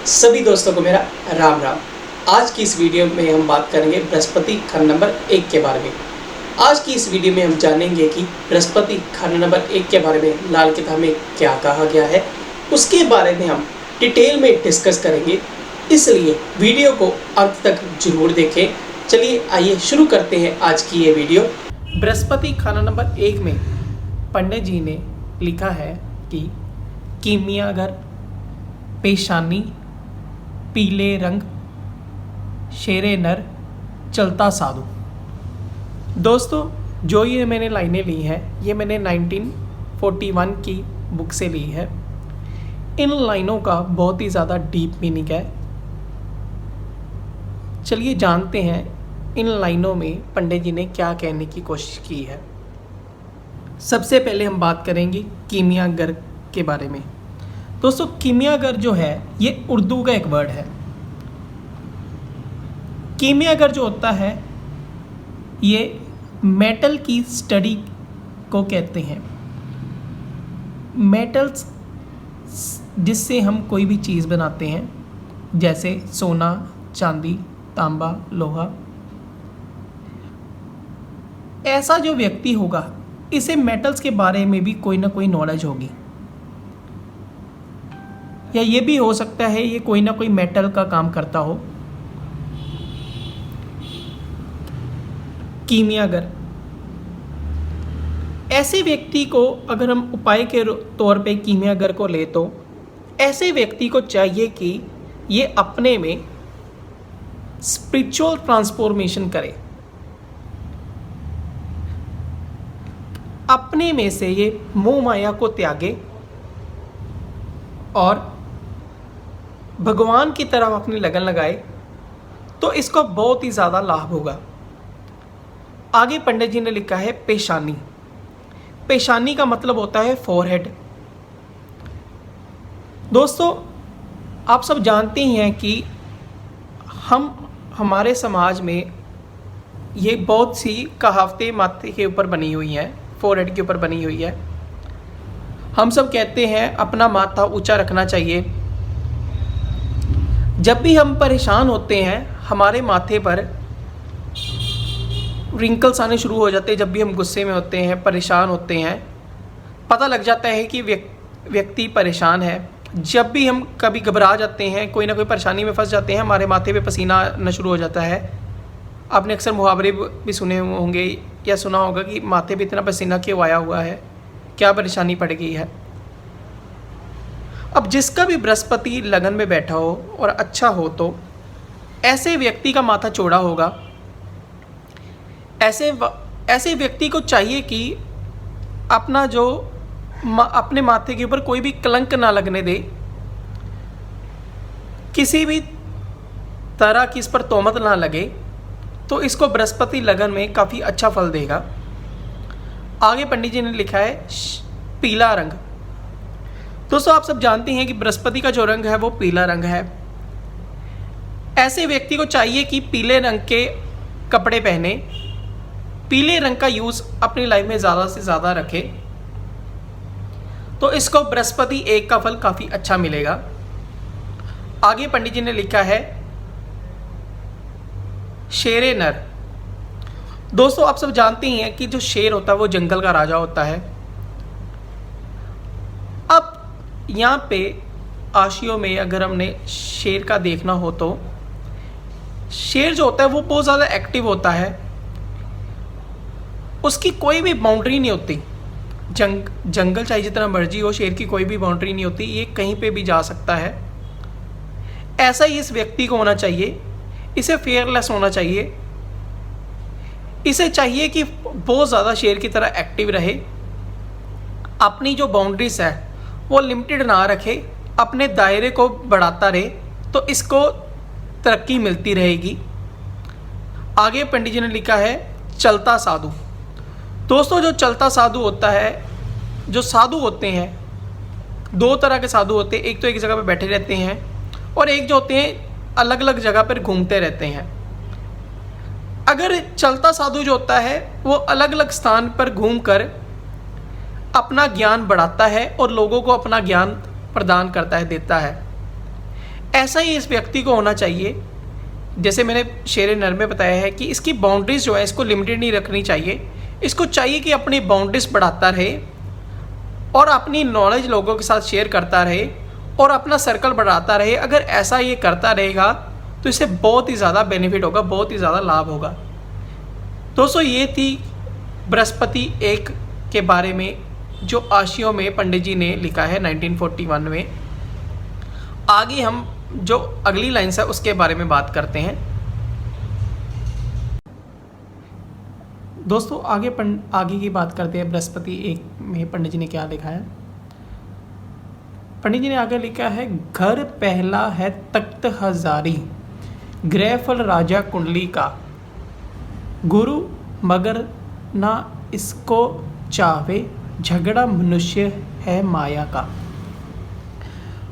सभी दोस्तों को मेरा राम राम। आज की इस वीडियो में हम बात करेंगे बृहस्पति खंड नंबर 1 के बारे में। आज की इस वीडियो में हम जानेंगे कि बृहस्पति खंड नंबर 1 के बारे में लाल किताब में क्या कहा गया है, उसके बारे में हम डिटेल में डिस्कस करेंगे, इसलिए वीडियो को अंत तक जरूर देखें। चलिए आइए शुरू करते हैं आज की ये वीडियो। बृहस्पति खंड नंबर 1 में पंडित जी ने लिखा है कि कीमियागर, पेशानी, पीले रंग, शेरे नर, चलता साधु। दोस्तों, जो ये मैंने लाइनें ली हैं ये मैंने 1941 की बुक से ली है। इन लाइनों का बहुत ही ज़्यादा डीप मीनिंग है। चलिए जानते हैं इन लाइनों में पंडित जी ने क्या कहने की कोशिश की है। सबसे पहले हम बात करेंगे कीमियागर के बारे में। दोस्तों, कीमियागर जो है ये उर्दू का एक वर्ड है। कीमियागर जो होता है ये मेटल की स्टडी को कहते हैं। मेटल्स जिससे हम कोई भी चीज़ बनाते हैं, जैसे सोना, चांदी, तांबा, लोहा। ऐसा जो व्यक्ति होगा इसे मेटल्स के बारे में भी कोई ना कोई नॉलेज होगी, या ये भी हो सकता है ये कोई ना कोई मेटल का काम करता हो। कीमियागर, ऐसे व्यक्ति को अगर हम उपाय के तौर पे कीमियागर को ले तो ऐसे व्यक्ति को चाहिए कि ये अपने में स्पिरिचुअल ट्रांसफॉर्मेशन करे। अपने में से ये मोह माया को त्यागे और भगवान की तरफ अपनी लगन लगाए तो इसको बहुत ही ज़्यादा लाभ होगा। आगे पंडित जी ने लिखा है पेशानी। पेशानी का मतलब होता है फोरहेड। दोस्तों, आप सब जानते हैं कि हमारे समाज में ये बहुत सी कहावतें माथे के ऊपर बनी हुई हैं, फोरहेड के ऊपर बनी हुई है। हम सब कहते हैं अपना माथा ऊंचा रखना चाहिए। जब भी हम परेशान होते हैं हमारे माथे पर रिंकल्स आने शुरू हो जाते हैं। जब भी हम गुस्से में होते हैं, परेशान होते हैं, पता लग जाता है कि व्यक्ति परेशान है। जब भी हम कभी घबरा जाते हैं, कोई ना कोई परेशानी में फंस जाते हैं, हमारे माथे पे पसीना आना शुरू हो जाता है। आपने अक्सर मुहावरे भी सुने होंगे या सुना होगा कि माथे पे इतना पसीना क्यों आया हुआ है, क्या परेशानी पड़ गई है। अब जिसका भी बृहस्पति लगन में बैठा हो और अच्छा हो तो ऐसे व्यक्ति का माथा चौड़ा होगा। ऐसे व्यक्ति को चाहिए कि अपना जो अपने माथे के ऊपर कोई भी कलंक ना लगने दे, किसी भी तरह की इस पर तोहमत ना लगे, तो इसको बृहस्पति लगन में काफ़ी अच्छा फल देगा। आगे पंडित जी ने लिखा है पीला रंग। दोस्तों, आप सब जानते हैं कि बृहस्पति का जो रंग है वो पीला रंग है। ऐसे व्यक्ति को चाहिए कि पीले रंग के कपड़े पहने, पीले रंग का यूज़ अपनी लाइफ में ज़्यादा से ज़्यादा रखे, तो इसको बृहस्पति 1 का फल काफ़ी अच्छा मिलेगा। आगे पंडित जी ने लिखा है शेरे नर। दोस्तों, आप सब जानते हैं कि जो शेर होता है वो जंगल का राजा होता है। अब यहाँ पे आशियों में अगर हमने शेर का देखना हो तो शेर जो होता है वो बहुत ज़्यादा एक्टिव होता है। उसकी कोई भी बाउंड्री नहीं होती। जंगल चाहे जितना मर्जी हो, शेर की कोई भी बाउंड्री नहीं होती, ये कहीं पे भी जा सकता है। ऐसा ही इस व्यक्ति को होना चाहिए। इसे फेयरलेस होना चाहिए। इसे चाहिए कि बहुत ज़्यादा शेर की तरह एक्टिव रहे, अपनी जो बाउंड्रीज है वो लिमिटेड ना रखे, अपने दायरे को बढ़ाता रहे, तो इसको तरक्की मिलती रहेगी। आगे पंडित जी ने लिखा है चलता साधु। दोस्तों, जो चलता साधु होता है, जो साधु होते हैं, 2 तरह के साधु होते हैं। एक तो एक जगह पर बैठे रहते हैं और एक जो होते हैं अलग अलग जगह पर घूमते रहते हैं। अगर चलता साधु जो होता है वो अलग अलग स्थान पर घूमकर अपना ज्ञान बढ़ाता है और लोगों को अपना ज्ञान प्रदान करता है, देता है। ऐसा ही इस व्यक्ति को होना चाहिए। जैसे मैंने शेर नर में बताया है कि इसकी बाउंड्रीज जो है इसको लिमिटेड नहीं रखनी चाहिए। इसको चाहिए कि अपनी बाउंड्रीज बढ़ाता रहे और अपनी नॉलेज लोगों के साथ शेयर करता रहे और अपना सर्कल बढ़ाता रहे। अगर ऐसा ये करता रहेगा तो इससे बहुत ही ज़्यादा बेनिफिट होगा, बहुत ही ज़्यादा लाभ होगा। दोस्तों, ये थी बृहस्पति 1 के बारे में जो आशियों में पंडित जी ने लिखा है 1941 में। आगे हम जो अगली लाइन्स है उसके बारे में बात करते हैं। दोस्तों, आगे की बात करते हैं बृहस्पति 1 में पंडित जी ने क्या लिखा है। पंडित जी ने आगे लिखा है, घर पहला है तख्त हजारी, गृहफल राजा कुंडली का, गुरु मगर ना इसको चावे, झगड़ा मनुष्य है माया का।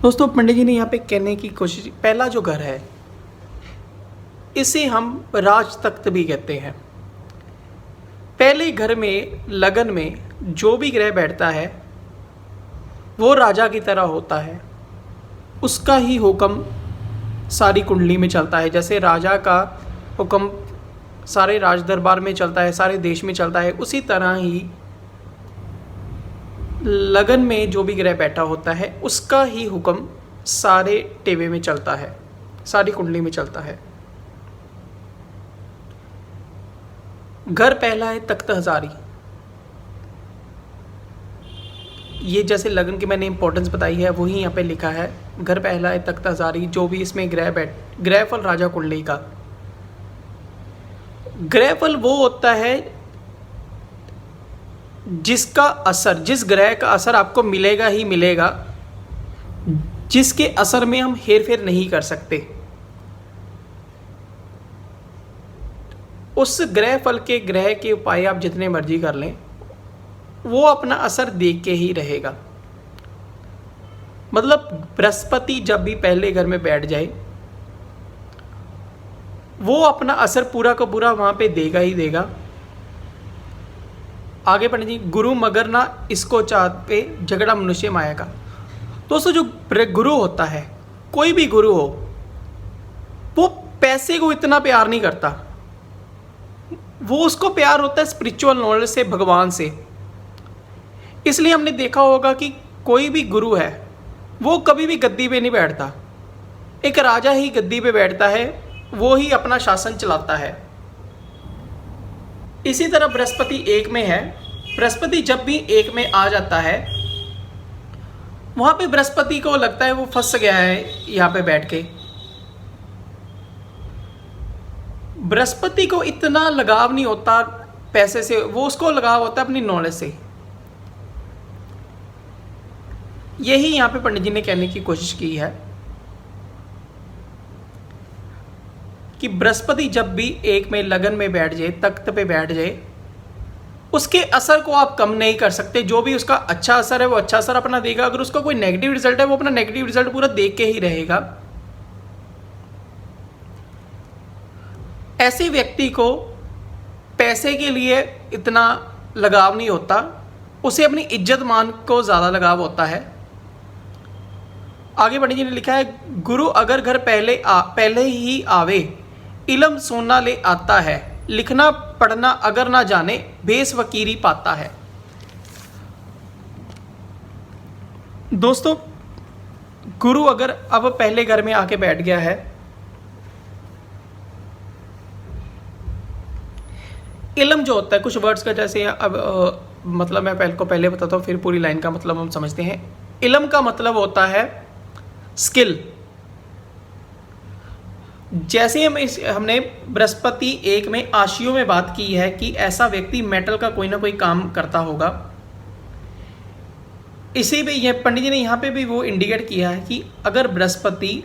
दोस्तों, पंडित जी ने यहाँ पे कहने की कोशिश, पहला जो घर है इसे हम राज तख्त भी कहते हैं। पहले घर में लगन में जो भी ग्रह बैठता है वो राजा की तरह होता है, उसका ही हुक्म सारी कुंडली में चलता है। जैसे राजा का हुक्म सारे राज दरबार में चलता है, सारे देश में चलता है, उसी तरह ही लगन में जो भी ग्रह बैठा होता है उसका ही हुक्म सारे टेवे में चलता है, सारी कुंडली में चलता है। घर पहला है तख्त हजारी, ये जैसे लगन की मैंने इंपॉर्टेंस बताई है वही यहाँ पे लिखा है। घर पहला है तख्त हजारी, जो भी इसमें ग्रहफल राजा कुंडली का। ग्रहफल वो होता है जिसका असर, जिस ग्रह का असर आपको मिलेगा ही मिलेगा, जिसके असर में हम हेर फेर नहीं कर सकते। उस ग्रह फल के ग्रह के उपाय आप जितने मर्जी कर लें, वो अपना असर देख के ही रहेगा। मतलब बृहस्पति जब भी पहले घर में बैठ जाए वो अपना असर पूरा का पूरा वहां पे देगा ही देगा। आगे पंडित जी, गुरु मगर ना इसको चाहते, झगड़ा मनुष्य माया का। दोस्तों, जो गुरु होता है, कोई भी गुरु हो, वो पैसे को इतना प्यार नहीं करता, वो उसको प्यार होता है स्पिरिचुअल नॉलेज से, भगवान से। इसलिए हमने देखा होगा कि कोई भी गुरु है वो कभी भी गद्दी पे नहीं बैठता, एक राजा ही गद्दी पे बैठता है, वो ही अपना शासन चलाता है। इसी तरह बृहस्पति 1 में है। बृहस्पति जब भी 1 में आ जाता है वहां पे बृहस्पति को लगता है वो फंस गया है यहाँ पे बैठ के। बृहस्पति को इतना लगाव नहीं होता पैसे से, वो उसको लगाव होता है अपनी नॉलेज से। यही यहाँ पे पंडित जी ने कहने की कोशिश की है कि बृहस्पति जब भी 1 में लगन में बैठ जाए, तख्त पे बैठ जाए, उसके असर को आप कम नहीं कर सकते। जो भी उसका अच्छा असर है वो अच्छा असर अपना देगा, अगर उसका कोई नेगेटिव रिजल्ट है वो अपना नेगेटिव रिजल्ट पूरा देख के ही रहेगा। ऐसे व्यक्ति को पैसे के लिए इतना लगाव नहीं होता, उसे अपनी इज्जत मान को ज़्यादा लगाव होता है। आगे पंडित जी ने लिखा है, गुरु अगर घर पहले ही आवे, इलम सोना ले आता है, लिखना पढ़ना अगर ना जाने, बेस वकीरी पाता है। दोस्तों, गुरु अगर अब पहले घर में आके बैठ गया है, इल्म जो होता है कुछ वर्ड्स का, जैसे अब मतलब मैं पहले बताता हूँ फिर पूरी लाइन का मतलब हम समझते हैं। इल्म का मतलब होता है स्किल। जैसे हमने बृहस्पति 1 में आशियों में बात की है कि ऐसा व्यक्ति मेटल का कोई ना कोई काम करता होगा, इसी पे यह पंडित जी ने यहाँ पे भी वो इंडिकेट किया है कि अगर बृहस्पति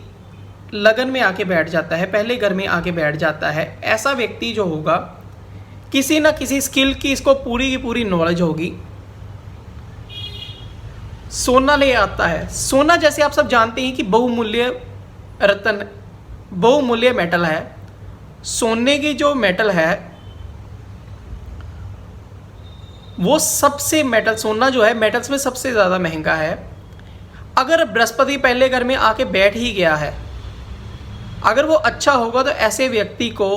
लगन में आके बैठ जाता है, पहले घर में आके बैठ जाता है, ऐसा व्यक्ति जो होगा किसी ना किसी स्किल की इसको पूरी की पूरी नॉलेज होगी। सोना ले आता है। सोना जैसे आप सब जानते हैं कि बहुमूल्य रत्न, बहुमूल्य मेटल है। सोने की जो मेटल है वो सबसे मेटल, सोना जो है मेटल्स में सबसे ज़्यादा महंगा है। अगर बृहस्पति पहले घर में आके बैठ ही गया है अगर वो अच्छा होगा तो ऐसे व्यक्ति को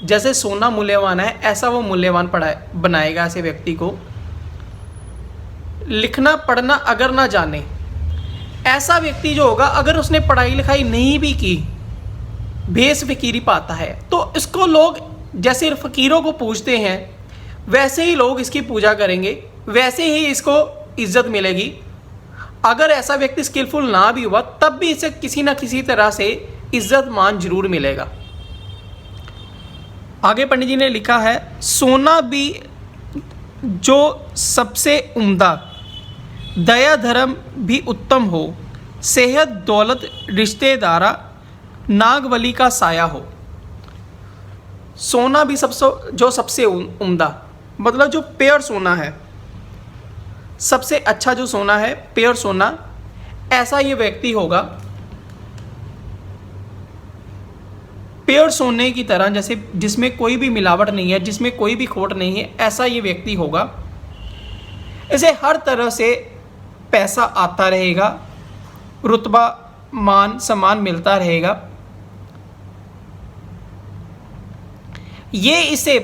जैसे सोना मूल्यवान है ऐसा वो मूल्यवान बनाएगा ऐसे व्यक्ति को। लिखना पढ़ना अगर ना जाने, ऐसा व्यक्ति जो होगा अगर उसने पढ़ाई लिखाई नहीं भी की, भेस फकीरी पाता है, तो इसको लोग जैसे फकीरों को पूजते हैं वैसे ही लोग इसकी पूजा करेंगे, वैसे ही इसको इज्जत मिलेगी। अगर ऐसा व्यक्ति स्किलफुल ना भी हुआ तब भी इसे किसी ना किसी तरह से इज्जत मान जरूर मिलेगा। आगे पंडित जी ने लिखा है, सोना भी जो सबसे उम्दा, दया धर्म भी उत्तम हो, सेहत दौलत रिश्तेदारा नागवली का साया हो। सोना भी सबसे उम्दा, मतलब जो प्योर सोना है, सबसे अच्छा जो सोना है प्योर सोना, ऐसा ये व्यक्ति होगा प्योर सोने की तरह, जैसे जिसमें कोई भी मिलावट नहीं है, जिसमें कोई भी खोट नहीं है, ऐसा ये व्यक्ति होगा। इसे हर तरह से पैसा आता रहेगा, रुतबा मान सम्मान मिलता रहेगा। ये इसे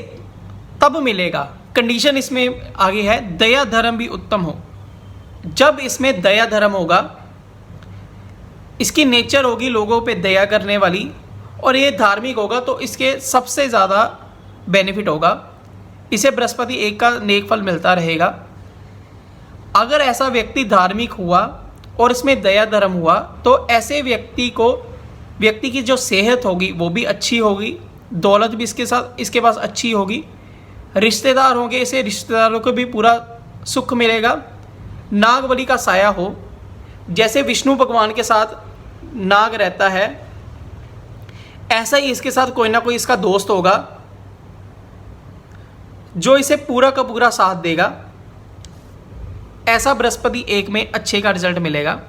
तब मिलेगा, कंडीशन इसमें आगे है, दया धर्म भी उत्तम हो। जब इसमें दया धर्म होगा, इसकी नेचर होगी लोगों पे दया करने वाली, और ये धार्मिक होगा तो इसके सबसे ज़्यादा बेनिफिट होगा। इसे बृहस्पति एक का नेक फल मिलता रहेगा। अगर ऐसा व्यक्ति धार्मिक हुआ और इसमें दया धर्म हुआ तो ऐसे व्यक्ति की जो सेहत होगी वो भी अच्छी होगी, दौलत भी इसके पास अच्छी होगी, रिश्तेदार होंगे, इसे रिश्तेदारों को भी पूरा सुख मिलेगा। नागबली का साया हो, जैसे विष्णु भगवान के साथ नाग रहता है ऐसा ही इसके साथ कोई ना कोई इसका दोस्त होगा जो इसे पूरा का पूरा साथ देगा। ऐसा बृहस्पति एक में अच्छे का रिजल्ट मिलेगा।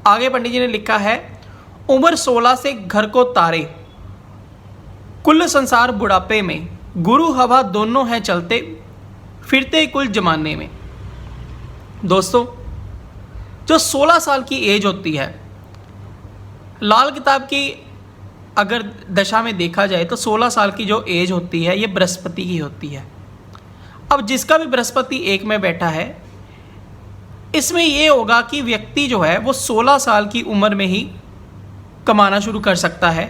आगे पंडित जी ने लिखा है, उम्र 16 से घर को तारे, कुल संसार बुढ़ापे में, गुरु हवा दोनों हैं चलते, फिरते कुल जमाने में। दोस्तों, जो 16 साल की एज होती है, लाल किताब की अगर दशा में देखा जाए तो 16 साल की जो एज होती है ये बृहस्पति की होती है। अब जिसका भी बृहस्पति एक में बैठा है, इसमें ये होगा कि व्यक्ति जो है वो 16 साल की उम्र में ही कमाना शुरू कर सकता है,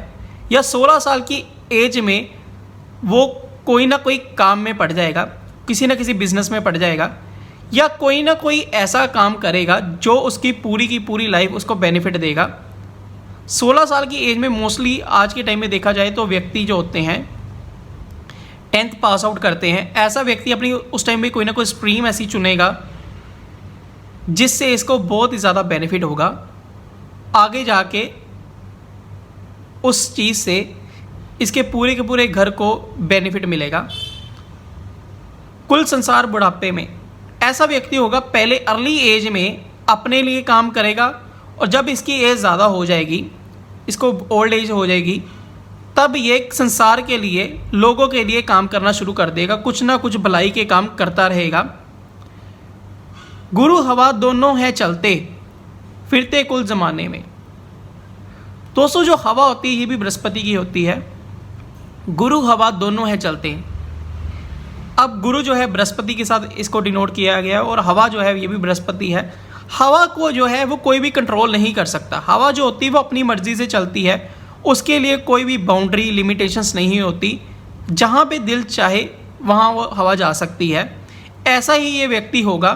या 16 साल की एज में वो कोई ना कोई काम में पड़ जाएगा, किसी ना किसी बिजनेस में पड़ जाएगा, या कोई ना कोई ऐसा काम करेगा जो उसकी पूरी की पूरी लाइफ उसको बेनिफिट देगा। 16 साल की एज में मोस्टली आज के टाइम में देखा जाए तो व्यक्ति जो होते हैं 10th पास आउट करते हैं। ऐसा व्यक्ति अपनी उस टाइम में कोई ना कोई स्ट्रीम ऐसी चुनेगा जिससे इसको बहुत ही ज़्यादा बेनिफिट होगा। आगे जाके उस चीज़ से इसके पूरे के पूरे घर को बेनिफिट मिलेगा। कुल संसार बुढ़ापे में, ऐसा व्यक्ति होगा पहले अर्ली एज में अपने लिए काम करेगा, और जब इसकी एज ज़्यादा हो जाएगी, इसको ओल्ड एज हो जाएगी, तब ये संसार के लिए, लोगों के लिए काम करना शुरू कर देगा, कुछ ना कुछ भलाई के काम करता रहेगा। गुरु हवा दोनों हैं चलते, फिरते कुल जमाने में। दोस्तों, जो हवा होती है ये भी बृहस्पति की होती है। गुरु हवा दोनों हैं चलते। अब गुरु जो है बृहस्पति के साथ इसको डिनोट किया गया है, और हवा जो है ये भी बृहस्पति है। हवा को जो है वो कोई भी कंट्रोल नहीं कर सकता। हवा जो होती है वो अपनी मर्जी से चलती है, उसके लिए कोई भी बाउंड्री लिमिटेशंस नहीं होती। जहाँ पे दिल चाहे वहाँ वो हवा जा सकती है। ऐसा ही ये व्यक्ति होगा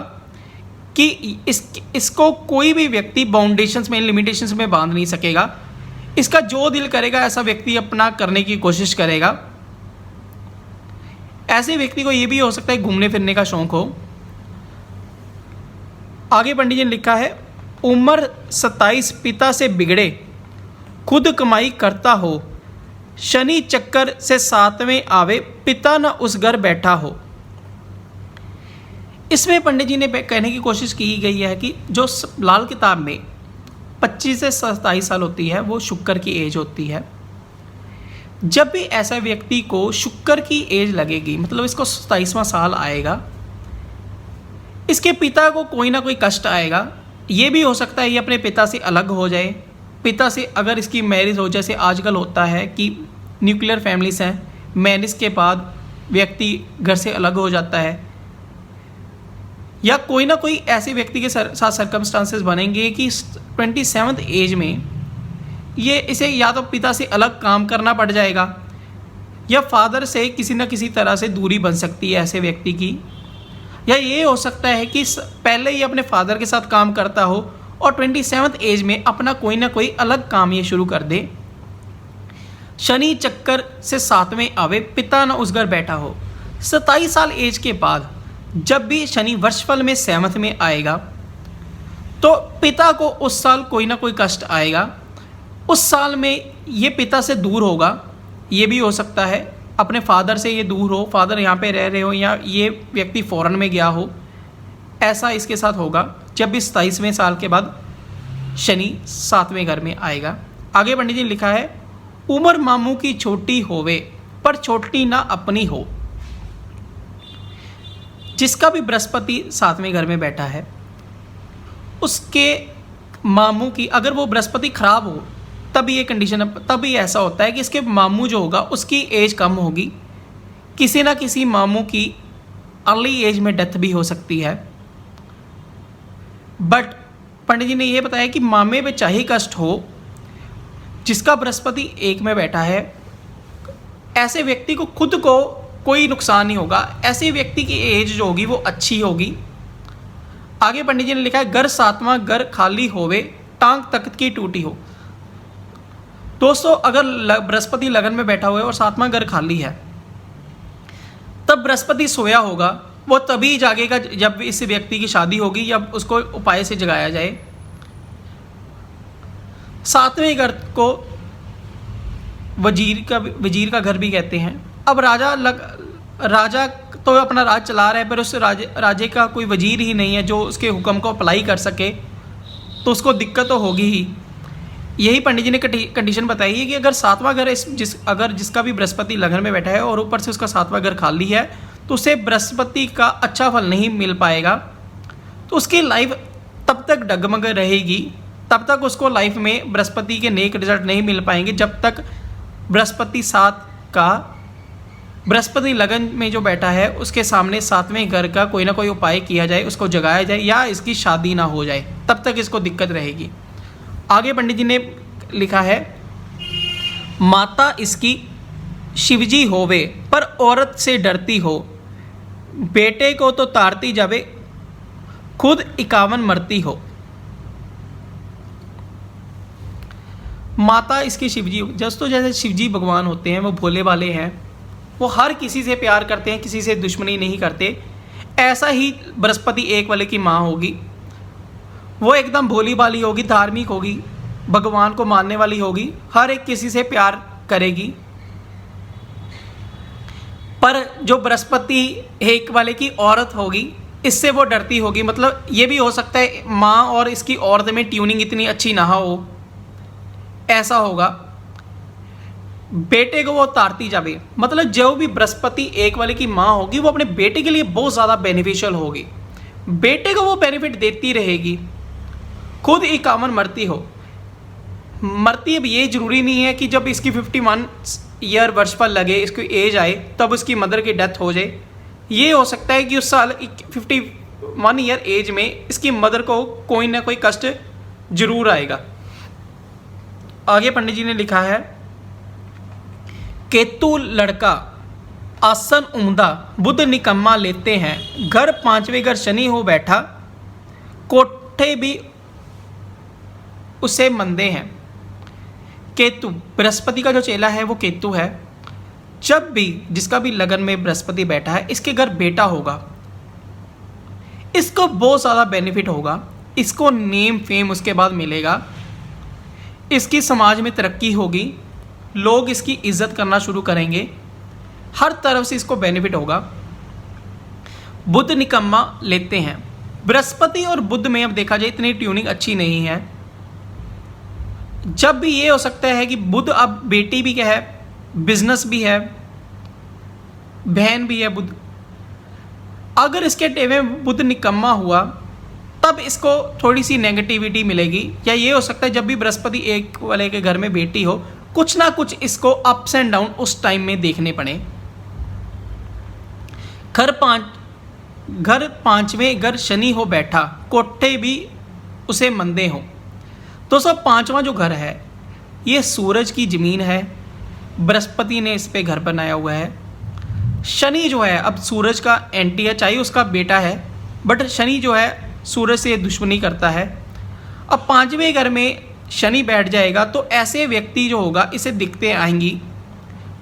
कि इसको कोई भी व्यक्ति बाउंडेशंस में, लिमिटेशंस में बांध नहीं सकेगा। इसका जो दिल करेगा ऐसा व्यक्ति अपना करने की कोशिश करेगा। ऐसे व्यक्ति को ये भी हो सकता है घूमने फिरने का शौक हो। आगे पंडित जी ने लिखा है, उम्र 27 पिता से बिगड़े, खुद कमाई करता हो, शनि चक्कर से 7वें आवे, पिता न उस घर बैठा हो। इसमें पंडित जी ने कहने की कोशिश की गई है कि जो लाल किताब में 25 से 27 साल होती है वो शुक्र की एज होती है। जब भी ऐसा व्यक्ति को शुक्र की एज लगेगी, मतलब इसको 27वां साल आएगा, इसके पिता को कोई ना कोई कष्ट आएगा। ये भी हो सकता है ये अपने पिता से अलग हो जाए, पिता से अगर इसकी मैरिज हो, जैसे आजकल होता है कि न्यूक्लियर फैमिलीज हैं, मैरिज के बाद व्यक्ति घर से अलग हो जाता है, या कोई ना कोई ऐसे व्यक्ति के साथ सर्कमस्टांसेस बनेंगे कि 27th एज में ये इसे या तो पिता से अलग काम करना पड़ जाएगा, या फादर से किसी न किसी तरह से दूरी बन सकती है ऐसे व्यक्ति की, या ये हो सकता है कि पहले ही अपने फादर के साथ काम करता हो और 27th एज में अपना कोई ना कोई अलग काम ये शुरू कर दे। शनि चक्कर से 7वें आवे, पिता न उस घर बैठा हो। 27 साल एज के बाद जब भी शनि वर्षफल में 7th में आएगा तो पिता को उस साल कोई ना कोई कष्ट आएगा। उस साल में ये पिता से दूर होगा, ये भी हो सकता है अपने फादर से ये दूर हो, फादर यहाँ पे रह रहे हो या ये व्यक्ति फॉरेन में गया हो, ऐसा इसके साथ होगा जब भी 27वें साल के बाद शनि 7वें घर में आएगा। आगे पंडित जी ने लिखा है, उम्र मामू की छोटी होवे पर छोटी ना अपनी हो। जिसका भी बृहस्पति 7वें घर में बैठा है उसके मामू की, अगर वो बृहस्पति खराब हो तभी ये कंडीशन, तभी ऐसा होता है कि इसके मामू जो होगा उसकी एज कम होगी, किसी ना किसी मामू की अर्ली एज में डेथ भी हो सकती है। बट पंडित जी ने ये बताया कि मामे में चाहे कष्ट हो, जिसका बृहस्पति 1 में बैठा है ऐसे व्यक्ति को खुद को कोई नुकसान नहीं होगा, ऐसे व्यक्ति की एज जो होगी वो अच्छी होगी। आगे पंडित जी ने लिखा है, घर 7वां घर खाली होवे टांग तख्त की टूटी हो। दोस्तों अगर बृहस्पति लगन में बैठा हुआ है और 7वां घर खाली है तब बृहस्पति सोया होगा, वो तभी जागेगा जब इस व्यक्ति की शादी होगी या उसको उपाय से जगाया जाए। 7वें घर को वजीर का घर भी कहते हैं। अब राजा तो अपना राज चला रहा है, पर उस राजे का कोई वजीर ही नहीं है जो उसके हुक्म को अप्लाई कर सके, तो उसको दिक्कत तो होगी ही। यही पंडित जी ने कंडीशन बताई है कि अगर 7वां घर अगर जिसका भी बृहस्पति लगन में बैठा है और ऊपर से उसका 7वां घर खाली है तो उसे बृहस्पति का अच्छा फल नहीं मिल पाएगा, तो उसकी लाइफ तब तक डगमग रहेगी, तब तक उसको लाइफ में बृहस्पति के नेक रिजल्ट नहीं मिल पाएंगे जब तक बृहस्पति 7 का बृहस्पति लगन में जो बैठा है उसके सामने 7वें घर का कोई ना कोई उपाय किया जाए, उसको जगाया जाए या इसकी शादी ना हो जाए, तब तक इसको दिक्कत रहेगी। आगे पंडित जी ने लिखा है, माता इसकी शिवजी होवे पर औरत से डरती हो, बेटे को तो तारती जावे खुद 51 मरती हो। माता इसकी शिवजी, दोस्तों जैसे शिवजी भगवान होते हैं वो भोले वाले हैं, वो हर किसी से प्यार करते हैं, किसी से दुश्मनी नहीं करते। ऐसा ही बृहस्पति 1 वाले की माँ होगी, वो एकदम भोली भाली होगी, धार्मिक होगी, भगवान को मानने वाली होगी, हर एक किसी से प्यार करेगी। पर जो बृहस्पति 1 वाले की औरत होगी इससे वो डरती होगी। मतलब ये भी हो सकता है माँ और इसकी औरत में ट्यूनिंग इतनी अच्छी ना हो, ऐसा होगा। बेटे को वो तारती जावे, मतलब जो भी बृहस्पति 1 वाले की माँ होगी वो अपने बेटे के लिए बहुत ज़्यादा बेनिफिशियल होगी, बेटे को वो बेनिफिट देती रहेगी, खुद 51 मरती हो। मरती अब ये ज़रूरी नहीं है कि जब इसकी 51 ईयर वर्ष पर लगे, इसकी एज आए तब उसकी मदर की डेथ हो जाए। ये हो सकता है कि उस साल 51 ईयर एज में इसकी मदर को कोई ना कोई कष्ट जरूर आएगा। आगे पंडित जी ने लिखा है, केतु लड़का आसन उम्दा बुध निकम्मा लेते हैं, घर 5वें घर शनि हो बैठा कोठे भी उसे मंदे हैं। केतु बृहस्पति का जो चेला है वो केतु है। जब भी जिसका भी लगन में बृहस्पति बैठा है इसके घर बेटा होगा, इसको बहुत ज़्यादा बेनिफिट होगा, इसको नेम फेम उसके बाद मिलेगा, इसकी समाज में तरक्की होगी, लोग इसकी इज्जत करना शुरू करेंगे, हर तरफ से इसको बेनिफिट होगा। बुध निकम्मा लेते हैं, बृहस्पति और बुध में अब देखा जाए इतनी ट्यूनिंग अच्छी नहीं है। जब भी ये हो सकता है कि बुध अब बेटी भी क्या है, बिजनेस भी है, बहन भी है बुध। अगर इसके टेवे बुध निकम्मा हुआ तब इसको थोड़ी सी नेगेटिविटी मिलेगी। या ये हो सकता है जब भी बृहस्पति एक वाले के घर में बेटी हो, कुछ ना कुछ इसको अप्स एंड डाउन उस टाइम में देखने पड़े। घर पांचवें घर शनि हो बैठा, कोठे भी उसे मंदे हो। दोस्तों पांचवा जो घर है ये सूरज की ज़मीन है, बृहस्पति ने इस पे घर बनाया हुआ है। शनि जो है अब सूरज का एंटी है, चाहे उसका बेटा है, बट शनि जो है सूरज से दुश्मनी करता है। अब पांचवें घर में शनि बैठ जाएगा तो ऐसे व्यक्ति जो होगा इसे दिक्कतें आएंगी।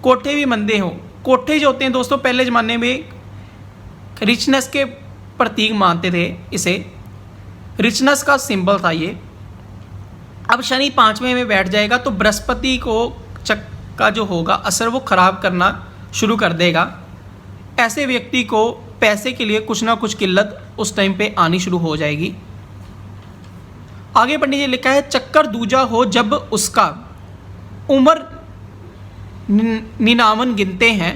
कोठे भी मंदे हों। कोठे जो होते हैं दोस्तों पहले ज़माने में रिचनेस के प्रतीक मानते थे, इसे रिचनेस का सिंबल था ये। अब शनि पांचवें में बैठ जाएगा तो बृहस्पति को का जो होगा असर वो ख़राब करना शुरू कर देगा। ऐसे व्यक्ति को पैसे के लिए कुछ ना कुछ किल्लत उस टाइम पे आनी शुरू हो जाएगी। आगे पंडित जी लिखा है, चक्कर दूजा हो जब उसका उम्र 99 गिनते हैं,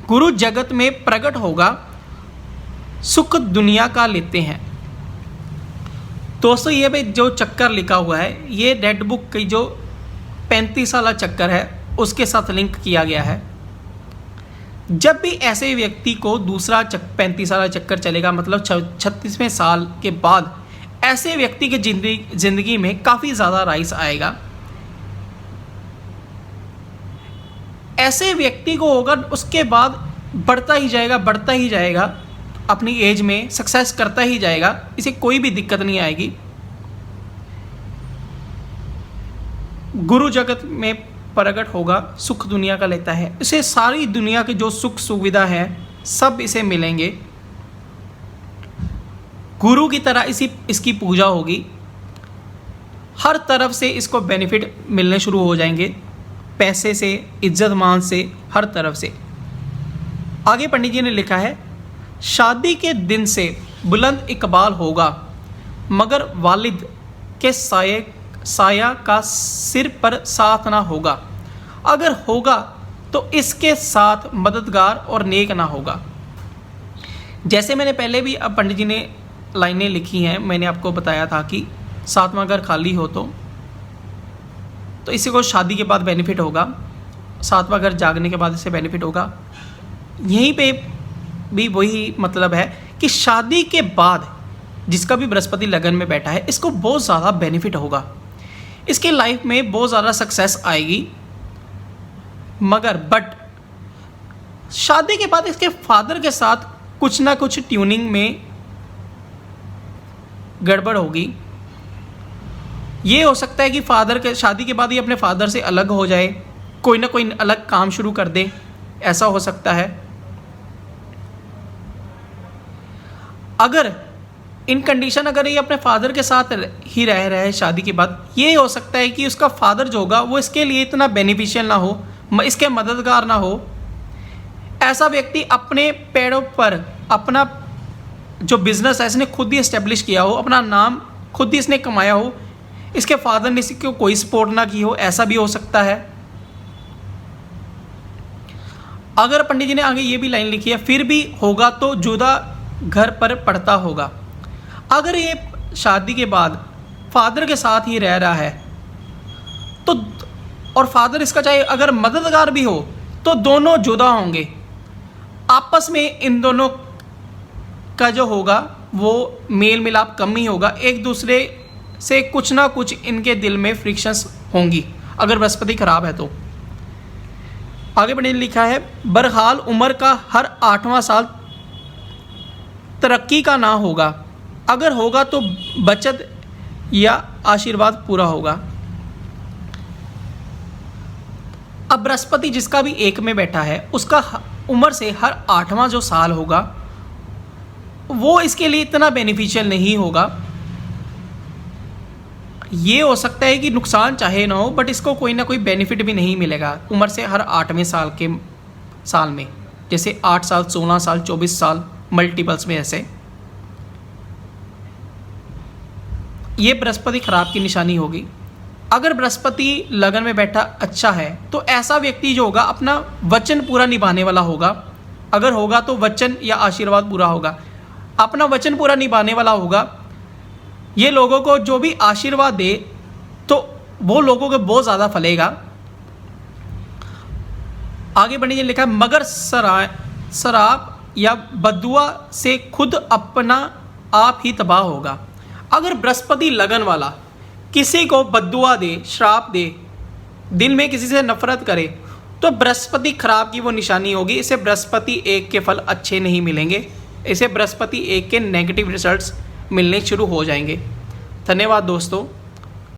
गुरु जगत में प्रकट होगा, सुख दुनिया का लेते हैं। दोस्तों ये भी जो चक्कर लिखा हुआ है ये रेड बुक की जो 35 वाला चक्कर है उसके साथ लिंक किया गया है। जब भी ऐसे व्यक्ति को दूसरा 35 वाला चक्कर चलेगा, मतलब 36वें साल के बाद ऐसे व्यक्ति की जिंदगी में काफ़ी ज़्यादा राइस आएगा। ऐसे व्यक्ति को होगा उसके बाद बढ़ता ही जाएगा, अपनी एज में सक्सेस करता ही जाएगा, इसे कोई भी दिक्कत नहीं आएगी। गुरु जगत में प्रकट होगा, सुख दुनिया का लेता है। इसे सारी दुनिया के जो सुख सुविधा है सब इसे मिलेंगे। गुरु की तरह इसकी पूजा होगी, हर तरफ से इसको बेनिफिट मिलने शुरू हो जाएंगे, पैसे से, इज्जत मान से, हर तरफ से। आगे पंडित जी ने लिखा है, शादी के दिन से बुलंद इकबाल होगा, मगर वालिद के साया का सिर पर साथ ना होगा। अगर होगा तो इसके साथ मददगार और नेक ना होगा। जैसे मैंने पहले भी अब पंडित जी ने लाइनें लिखी हैं, मैंने आपको बताया था कि 7वां घर खाली हो तो इसी को शादी के बाद बेनिफिट होगा, 7वां घर जागने के बाद इससे बेनिफिट होगा। यहीं पे भी वही मतलब है कि शादी के बाद जिसका भी बृहस्पति लगन में बैठा है इसको बहुत ज़्यादा बेनिफिट होगा, इसके लाइफ में बहुत ज़्यादा सक्सेस आएगी। मगर शादी के बाद इसके फादर के साथ कुछ ना कुछ ट्यूनिंग में गड़बड़ होगी। ये हो सकता है कि फादर के शादी के बाद ही अपने फादर से अलग हो जाए, कोई ना कोई अलग काम शुरू कर दे, ऐसा हो सकता है। अगर इन कंडीशन अगर ये अपने फादर के साथ ही रह रहा है शादी के बाद, ये हो सकता है कि उसका फादर जो होगा वो इसके लिए इतना बेनिफिशियल ना हो, इसके मददगार ना हो। ऐसा व्यक्ति अपने पैरों पर अपना जो बिजनेस है इसने खुद ही एस्टेब्लिश किया हो, अपना नाम खुद ही इसने कमाया हो, इसके फादर ने इसको कोई सपोर्ट ना की हो, ऐसा भी हो सकता है। अगर पंडित जी ने आगे ये भी लाइन लिखी है, फिर भी होगा तो जुदा घर पर पड़ता होगा। अगर ये शादी के बाद फादर के साथ ही रह रहा है तो, और फादर इसका चाहे अगर मददगार भी हो तो दोनों जुदा होंगे, आपस में इन दोनों का जो होगा वो मेल मिलाप कम ही होगा, एक दूसरे से कुछ ना कुछ इनके दिल में फ्रिक्शंस होंगी अगर बृहस्पति खराब है तो। आगे बढ़ने लिखा है, बरहाल उम्र का हर 8वां साल तरक्की का ना होगा, अगर होगा तो बचत या आशीर्वाद पूरा होगा। अब बृहस्पति जिसका भी 1 में बैठा है उसका उम्र से हर 8वां जो साल होगा वो इसके लिए इतना बेनिफिशियल नहीं होगा। ये हो सकता है कि नुकसान चाहे ना हो बट इसको कोई ना कोई बेनिफिट भी नहीं मिलेगा उम्र से हर 8वें साल में, जैसे 8 साल, 16 साल, 24 साल, मल्टीपल्स में ऐसे। ये बृहस्पति खराब की निशानी होगी। अगर बृहस्पति लगन में बैठा अच्छा है तो ऐसा व्यक्ति जो होगा अपना वचन पूरा निभाने वाला होगा, अगर होगा तो वचन या आशीर्वाद पूरा होगा, अपना वचन पूरा निभाने वाला होगा, ये लोगों को जो भी आशीर्वाद दे तो वो लोगों को बहुत ज़्यादा फलेगा। आगे बढ़ने ये लिखा है, मगर शराब या बदुआ से खुद अपना आप ही तबाह होगा। अगर बृहस्पति लगन वाला किसी को बदुआ दे, श्राप दे, दिल में किसी से नफरत करे, तो बृहस्पति खराब की वो निशानी होगी। इसे बृहस्पति 1 के फल अच्छे नहीं मिलेंगे, इसे बृहस्पति 1 के नेगेटिव रिजल्ट्स मिलने शुरू हो जाएंगे। धन्यवाद दोस्तों।